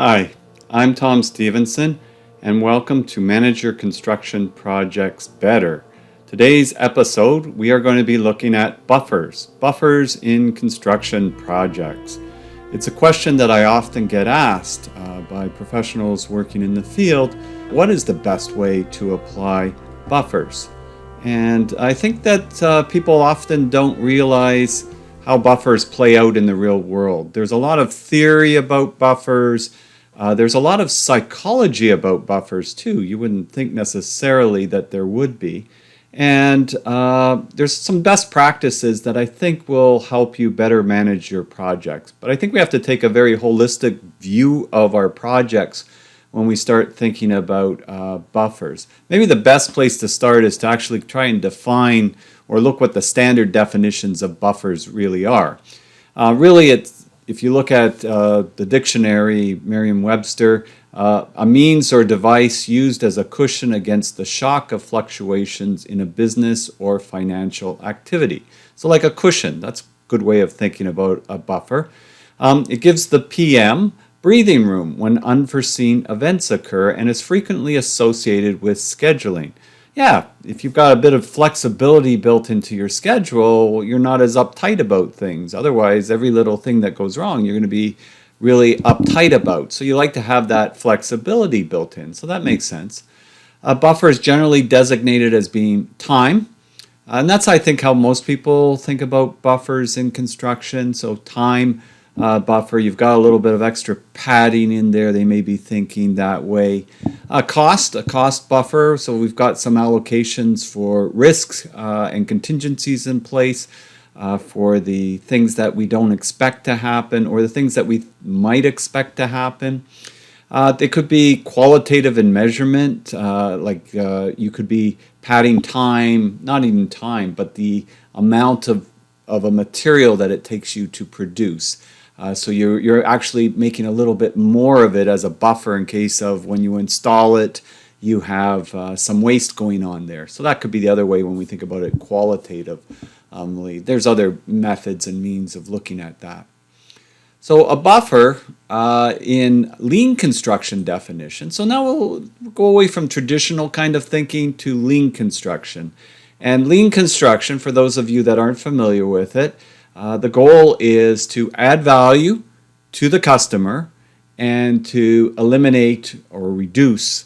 Hi, I'm Tom Stephenson, and welcome to Manage Your Construction Projects Better. Today's episode, we are going to be looking at buffers in construction projects. It's a question that I often get asked by professionals working in the field. What is the best way to apply buffers? And I think that people often don't realize how buffers play out in the real world. There's a lot of theory about buffers. There's a lot of psychology about buffers too. You wouldn't think necessarily that there would be. And there's some best practices that I think will help you better manage your projects. But I think we have to take a very holistic view of our projects when we start thinking about buffers. Maybe the best place to start is to actually try and define or look what the standard definitions of buffers really are. If you look at the dictionary, Merriam-Webster, a means or device used as a cushion against the shock of fluctuations in a business or financial activity. So like a cushion, that's a good way of thinking about a buffer. It gives the PM breathing room when unforeseen events occur and is frequently associated with scheduling. Yeah, if you've got a bit of flexibility built into your schedule, you're not as uptight about things. Otherwise, every little thing that goes wrong, you're going to be really uptight about. So you like to have that flexibility built in. So that makes sense. A buffer is generally designated as being time. And that's, I think, how most people think about buffers in construction. So time buffer, you've got a little bit of extra padding in there. They may be thinking that way. A cost buffer. So we've got some allocations for risks and contingencies in place for the things that we don't expect to happen or the things that we might expect to happen. They could be qualitative in measurement, you could be padding time, not even time, but the amount of a material that it takes you to produce. So you're actually making a little bit more of it as a buffer in case of when you install it, you have some waste going on there. So that could be the other way when we think about it qualitatively. There's other methods and means of looking at that. So a buffer in lean construction definition. So now we'll go away from traditional kind of thinking to lean construction. And lean construction, for those of you that aren't familiar with it, the goal is to add value to the customer and to eliminate or reduce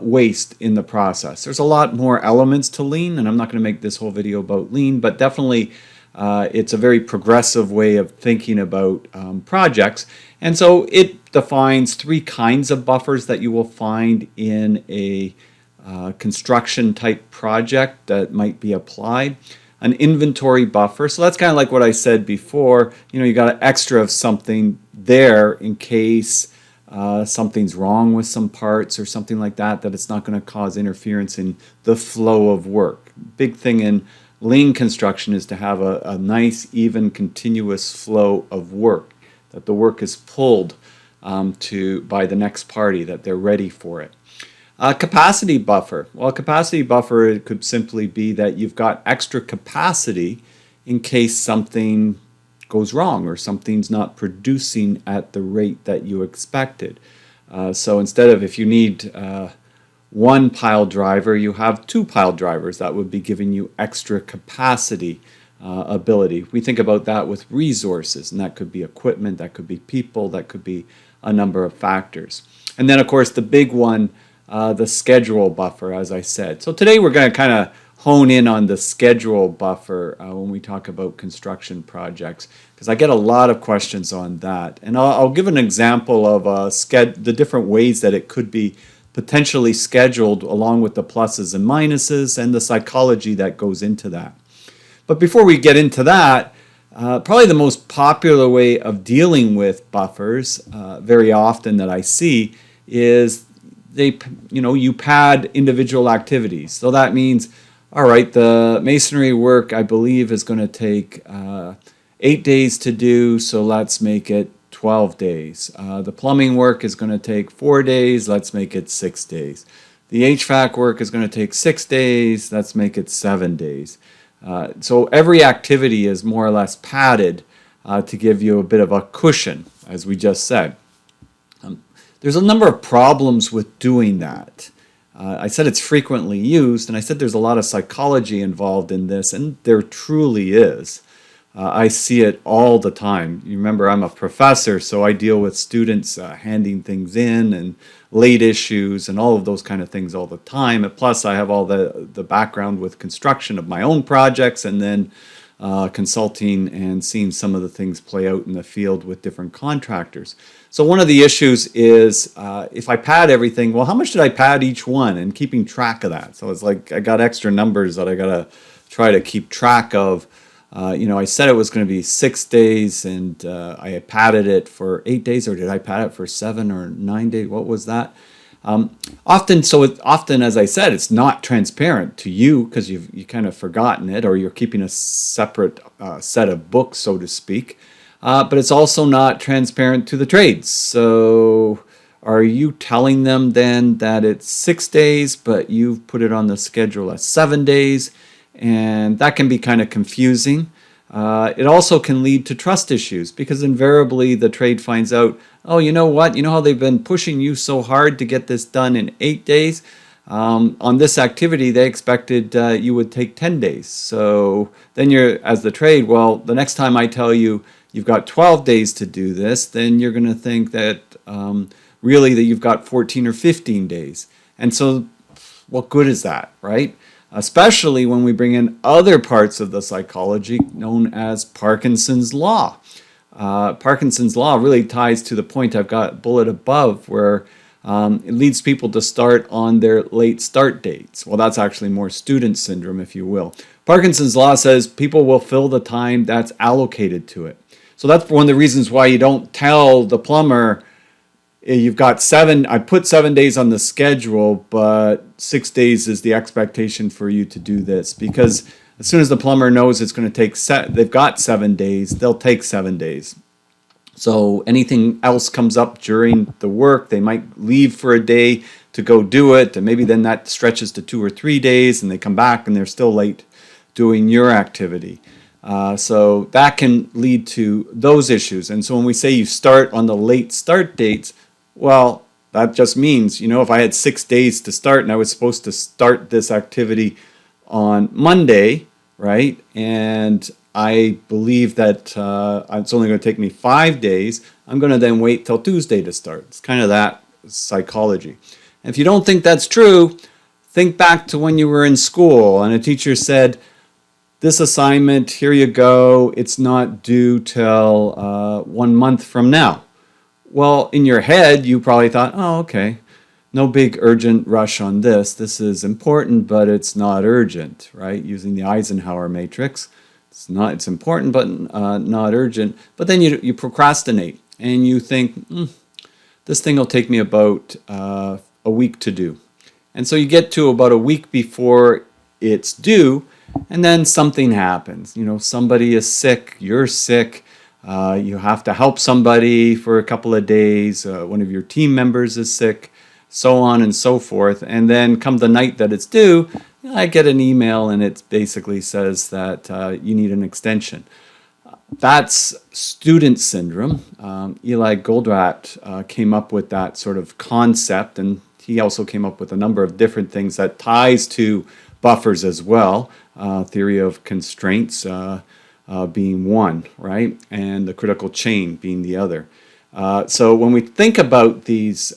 waste in the process. There's a lot more elements to lean, and I'm not going to make this whole video about lean, but definitely it's a very progressive way of thinking about projects. And so it defines three kinds of buffers that you will find in a construction type project that might be applied. An inventory buffer, so that's kind of like what I said before. You got an extra of something there in case something's wrong with some parts or something like that, that it's not going to cause interference in the flow of work. Big thing in lean construction is to have a nice, even, continuous flow of work, that the work is pulled by the next party, that they're ready for it. Capacity buffer. Well, a capacity buffer, it could simply be that you've got extra capacity in case something goes wrong or something's not producing at the rate that you expected. So instead of, if you need one pile driver, you have two pile drivers. That would be giving you extra capacity ability. We think about that with resources, and that could be equipment, that could be people, that could be a number of factors. And then, of course, the big one, the schedule buffer, as I said. So today we're going to kind of hone in on the schedule buffer when we talk about construction projects, because I get a lot of questions on that. And I'll give an example of the different ways that it could be potentially scheduled, along with the pluses and minuses and the psychology that goes into that. But before we get into that, probably the most popular way of dealing with buffers very often that I see is you pad individual activities. So that means, all right, the masonry work, I believe, is going to take 8 days to do, so let's make it 12 days. The plumbing work is going to take 4 days, let's make it 6 days. The HVAC work is going to take 6 days, let's make it 7 days. So every activity is more or less padded to give you a bit of a cushion, as we just said. there's a number of problems with doing that. I said it's frequently used, and I said there's a lot of psychology involved in this, and there truly is. I see it all the time. You remember, I'm a professor, so I deal with students handing things in and late issues and all of those kind of things all the time. And plus, I have all the background with construction of my own projects, and then consulting and seeing some of the things play out in the field with different contractors. So one of the issues is if I pad everything, well, how much did I pad each one, and keeping track of that. So it's like I got extra numbers that I got to try to keep track of. I said it was going to be 6 days, and I had padded it for 8 days, or did I pad it for 7 or 9 days? What was that? Often, as I said, it's not transparent to you because you kind of forgotten it, or you're keeping a separate set of books, so to speak. But it's also not transparent to the trades. So are you telling them then that it's 6 days, but you've put it on the schedule as 7 days? And that can be kind of confusing. It also can lead to trust issues, because invariably the trade finds out, oh, you know what? You know how they've been pushing you so hard to get this done in 8 days? On this activity, they expected you would take 10 days. So then you're, as the trade, well, the next time I tell you you've got 12 days to do this, then you're going to think that really that you've got 14 or 15 days. And so what good is that, right? Especially when we bring in other parts of the psychology known as Parkinson's law. Parkinson's law really ties to the point I've got bullet above, where it leads people to start on their late start dates. Well, that's actually more student syndrome, if you will. Parkinson's law says people will fill the time that's allocated to it. So that's one of the reasons why you don't tell the plumber, you've got 7, I put 7 days on the schedule, but 6 days is the expectation for you to do this. Because as soon as the plumber knows it's going to take, they've got 7 days, they'll take 7 days. So anything else comes up during the work, they might leave for a day to go do it, and maybe then that stretches to 2 or 3 days, and they come back and they're still late doing your activity. So that can lead to those issues. And so when we say you start on the late start dates, well, that just means, if I had 6 days to start and I was supposed to start this activity on Monday, right? And I believe that it's only going to take me 5 days, I'm going to then wait till Tuesday to start. It's kind of that psychology. And if you don't think that's true, think back to when you were in school and a teacher said, this assignment, here you go, it's not due till 1 month from now. Well, in your head, you probably thought, oh, okay, no big urgent rush on this. This is important, but it's not urgent, right? Using the Eisenhower matrix. It's important, but not urgent. But then you procrastinate, and you think, this thing will take me about a week to do. And so you get to about a week before it's due, and then something happens. Somebody is sick, you're sick. You have to help somebody for a couple of days, one of your team members is sick, so on and so forth. And then come the night that it's due, I get an email and it basically says that you need an extension. That's student syndrome. Eli Goldratt came up with that sort of concept, and he also came up with a number of different things that ties to buffers as well, theory of constraints, being one, right? And the critical chain being the other. So when we think about these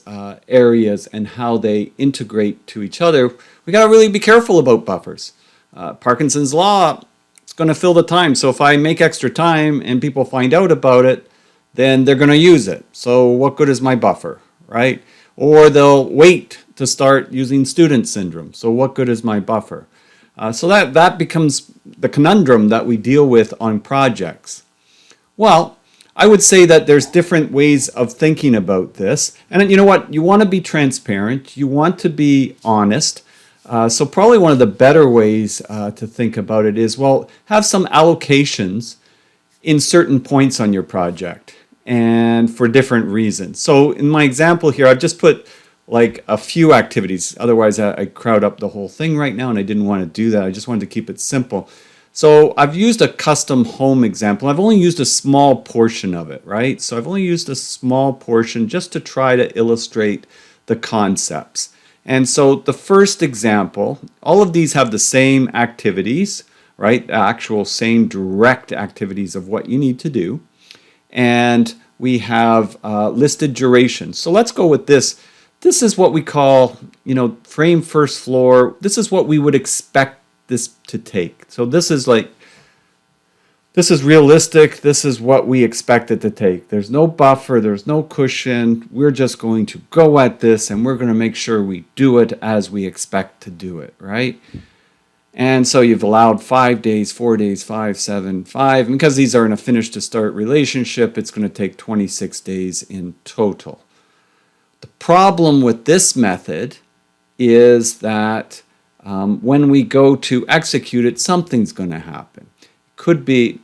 areas and how they integrate to each other, we got to really be careful about buffers. Parkinson's law, it's going to fill the time. So if I make extra time and people find out about it, then they're going to use it. So what good is my buffer, right? Or they'll wait to start using student syndrome. So what good is my buffer? So that becomes the conundrum that we deal with on projects. Well, I would say that there's different ways of thinking about this. And you know what? You want to be transparent. You want to be honest. So probably one of the better ways to think about it is, well, have some allocations in certain points on your project and for different reasons. So in my example here, I've just put like a few activities. Otherwise, I crowd up the whole thing right now, and I didn't want to do that. I just wanted to keep it simple. So I've used a custom home example. I've only used a small portion of it, right? So I've only used a small portion just to try to illustrate the concepts. And so the first example, all of these have the same activities, right? The actual same direct activities of what you need to do. And we have listed duration. So let's go with this. This is what we call, frame first floor. This is what we would expect this to take. So this is realistic. This is what we expect it to take. There's no buffer. There's no cushion. We're just going to go at this and we're going to make sure we do it as we expect to do it, right? And so you've allowed 5 days, 4 days, 5, 7, 5. And because these are in a finish to start relationship, it's going to take 26 days in total. The problem with this method is that when we go to execute it, something's going to happen. It could be,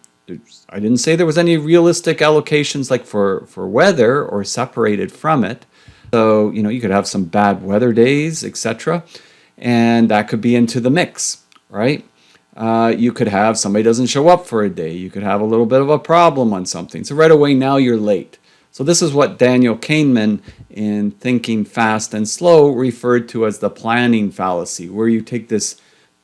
I didn't say there was any realistic allocations like for weather or separated from it. So, you could have some bad weather days, etc. And that could be into the mix, right? You could have somebody doesn't show up for a day. You could have a little bit of a problem on something. So right away, now you're late. So this is what Daniel Kahneman in Thinking Fast and Slow referred to as the planning fallacy, where you take this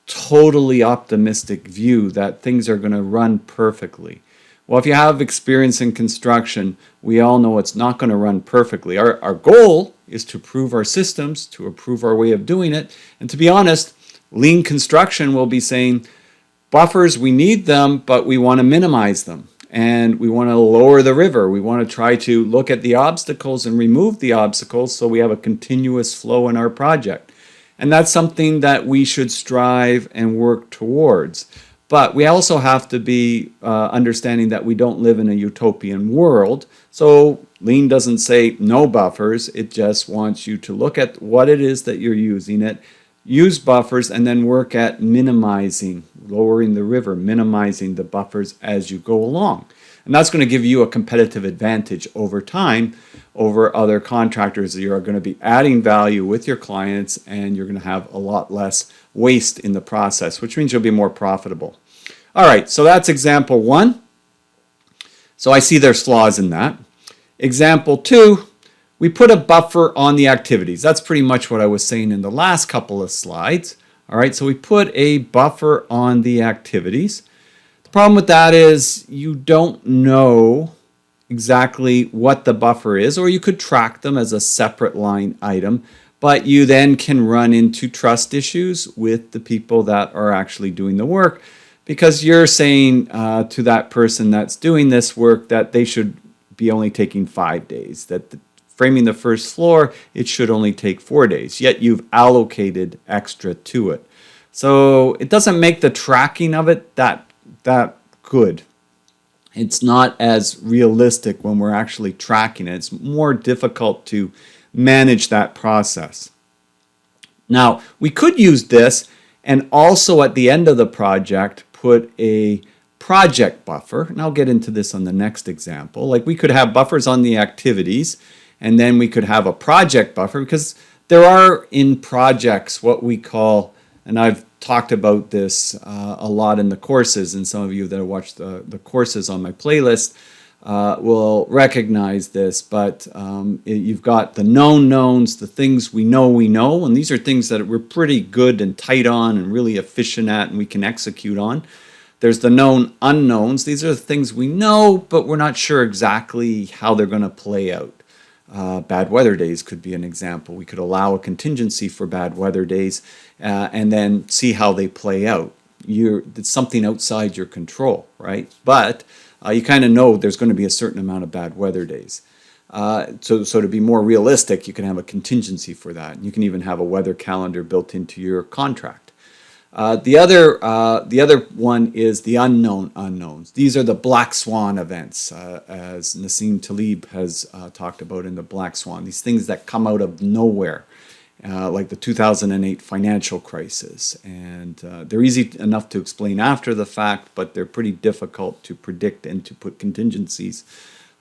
totally optimistic view that things are going to run perfectly. Well, if you have experience in construction, we all know it's not going to run perfectly. Our goal is to improve our systems, to improve our way of doing it. And to be honest, lean construction will be saying, buffers, we need them, but we want to minimize them. And we want to lower the river. We want to try to look at the obstacles and remove the obstacles so we have a continuous flow in our project. And that's something that we should strive and work towards. But we also have to be understanding that we don't live in a utopian world. So lean doesn't say no buffers. It just wants you to look at what it is that you're using it, use buffers, and then work at minimizing, lowering the river, minimizing the buffers as you go along. And that's going to give you a competitive advantage over time over other contractors. You are going to be adding value with your clients and you're going to have a lot less waste in the process, which means you'll be more profitable. All right, so that's example 1. So I see there's flaws in that. Example 2. We put a buffer on the activities. That's pretty much what I was saying in the last couple of slides. All right, so we put a buffer on the activities. The problem with that is you don't know exactly what the buffer is, or you could track them as a separate line item, but you then can run into trust issues with the people that are actually doing the work because you're saying to that person that's doing this work that they should be only taking 5 days, that framing the first floor, it should only take 4 days, yet you've allocated extra to it. So it doesn't make the tracking of it that good. It's not as realistic when we're actually tracking it. It's more difficult to manage that process. Now, we could use this and also at the end of the project put a project buffer, and I'll get into this on the next example. Like we could have buffers on the activities, and then we could have a project buffer because there are in projects what we call, and I've talked about this a lot in the courses, and some of you that have watched the courses on my playlist will recognize this, but you've got the known knowns, the things we know, and these are things that we're pretty good and tight on and really efficient at and we can execute on. There's the known unknowns. These are the things we know, but we're not sure exactly how they're going to play out. Bad weather days could be an example. We could allow a contingency for bad weather days and then see how they play out. It's something outside your control, right? But you kind of know there's going to be a certain amount of bad weather days. So to be more realistic, you can have a contingency for that. You can even have a weather calendar built into your contract. The other one is the unknown unknowns. These are the black swan events, as Nassim Taleb has talked about in the Black Swan. These things that come out of nowhere, like the 2008 financial crisis. And they're easy enough to explain after the fact, but they're pretty difficult to predict and to put contingencies,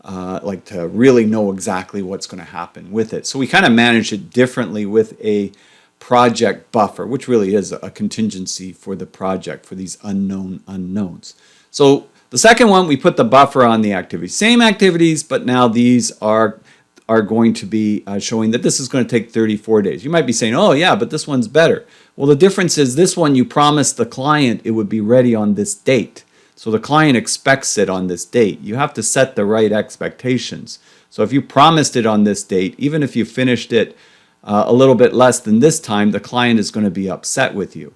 like to really know exactly what's going to happen with it. So we kind of manage it differently with a project buffer, which really is a contingency for the project for these unknown unknowns. So the second one, we put the buffer on the activities. Same activities, but now these are going to be showing that this is going to take 34 days. You might be saying, oh yeah, but this one's better. Well, the difference is this one you promised the client it would be ready on this date. So the client expects it on this date. You have to set the right expectations. So if you promised it on this date, even if you finished it a little bit less than this time, the client is going to be upset with you.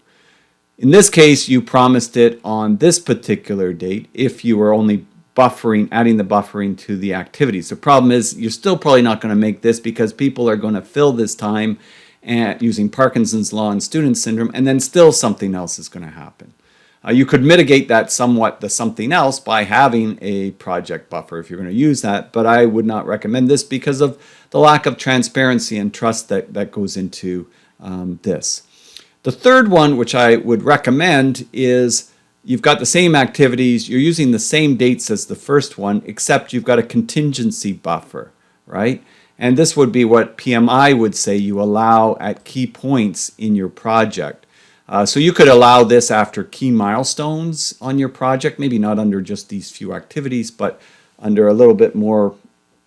In this case, you promised it on this particular date if you were only buffering, adding the buffering to the activities. The problem is you're still probably not going to make this because people are going to fill this time using Parkinson's law and student syndrome, and then still something else is going to happen. You could mitigate that somewhat, the something else, by having a project buffer if you're going to use that, but I would not recommend this because of the lack of transparency and trust that goes into this. The third one, which I would recommend, is you've got the same activities, you're using the same dates as the first one, except you've got a contingency buffer, right? And this would be what PMI would say you allow at key points in your project. So you could allow this after key milestones on your project, maybe not under just these few activities, but under a little bit more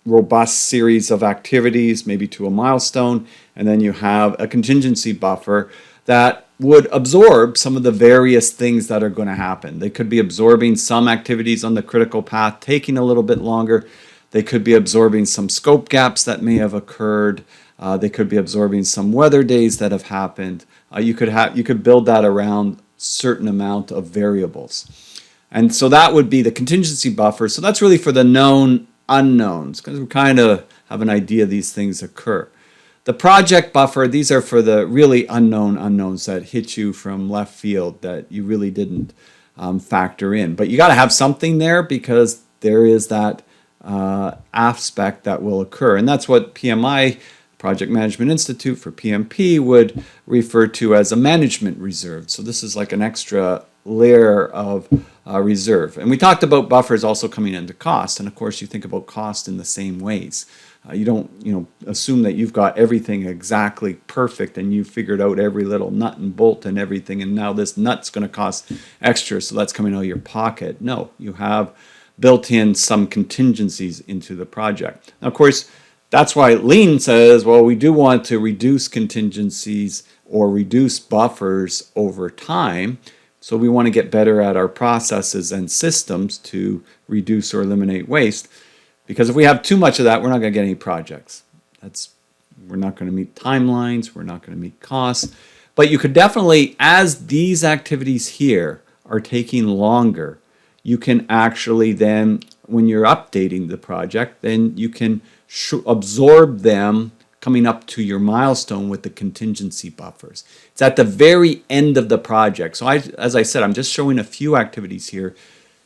robust series of activities, maybe to a milestone, and then you have a contingency buffer that would absorb some of the various things that are going to happen. They could be absorbing some activities on the critical path, taking a little bit longer. They could be absorbing some scope gaps that may have occurred. They could be absorbing some weather days that have happened. You could build that around certain amount of variables. And so that would be the contingency buffer. So that's really for the known unknowns, because we kind of have an idea these things occur. The project buffer, these are for the really unknown unknowns that hit you from left field that you really didn't factor in. But you got to have something there because there is that aspect that will occur. And that's what PMI, Project Management Institute for PMP, would refer to as a management reserve. So this is like an extra layer of reserve. And we talked about buffers also coming into cost. And of course, you think about cost in the same ways. You don't, assume that you've got everything exactly perfect and you've figured out every little nut and bolt and everything, and now this nut's going to cost extra, so that's coming out of your pocket. No, you have built in some contingencies into the project. Now, of course, that's why Lean says, well, we do want to reduce contingencies or reduce buffers over time. So we want to get better at our processes and systems to reduce or eliminate waste. Because if we have too much of that, we're not going to get any projects. We're not going to meet timelines. We're not going to meet costs. But you could definitely, as these activities here are taking longer, you can actually then, when you're updating the project, then you can absorb them coming up to your milestone with the contingency buffers. It's at the very end of the project. So as I said, I'm just showing a few activities here.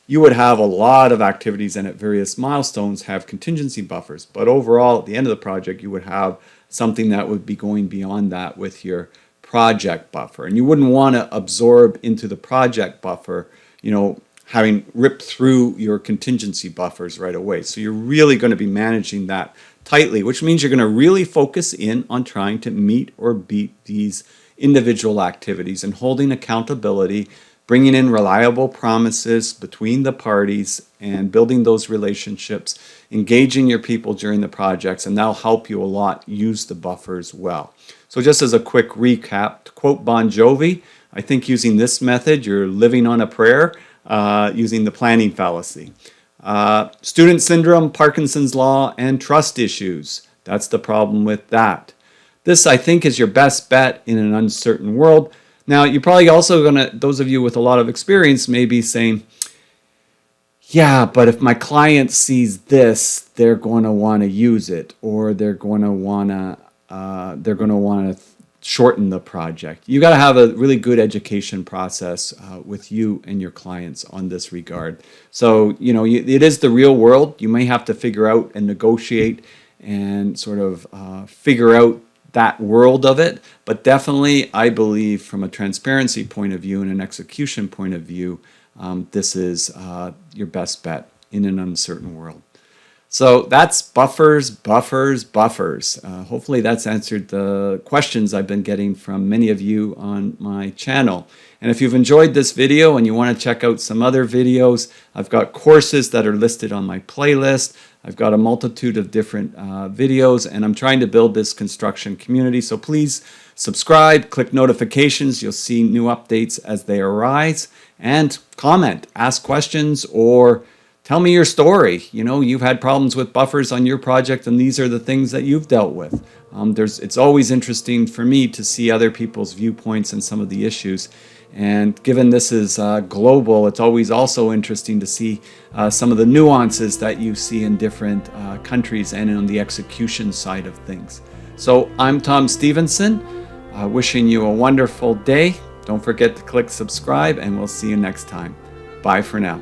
You would have a lot of activities and at various milestones have contingency buffers. But overall, at the end of the project, you would have something that would be going beyond that with your project buffer. And you wouldn't want to absorb into the project buffer, having ripped through your contingency buffers right away. So you're really going to be managing that tightly, which means you're going to really focus in on trying to meet or beat these individual activities and holding accountability, bringing in reliable promises between the parties and building those relationships, engaging your people during the projects, and that'll help you a lot use the buffers well. So just as a quick recap, to quote Bon Jovi, I think using this method, you're living on a prayer, using the planning fallacy. Student syndrome, Parkinson's law, and trust issues. That's the problem with that. This, I think, is your best bet in an uncertain world. Now, you're probably also going to, those of you with a lot of experience may be saying, yeah, but if my client sees this, they're going to want to use it, or they're going to want to shorten the project. You got to have a really good education process with you and your clients on this regard. So, it is the real world. You may have to figure out and negotiate and sort of figure out that world of it, but definitely I believe from a transparency point of view and an execution point of view, this is your best bet in an uncertain world. So that's buffers. Hopefully that's answered the questions I've been getting from many of you on my channel. And if you've enjoyed this video and you want to check out some other videos, I've got courses that are listed on my playlist. I've got a multitude of different videos, and I'm trying to build this construction community. So please subscribe, click notifications. You'll see new updates as they arise, and comment, ask questions, or tell me your story. You know, you've had problems with buffers on your project, and these are the things that you've dealt with. It's always interesting for me to see other people's viewpoints and some of the issues. And given this is global, it's always also interesting to see some of the nuances that you see in different countries and on the execution side of things. So I'm Tom Stephenson, wishing you a wonderful day. Don't forget to click subscribe, and we'll see you next time. Bye for now.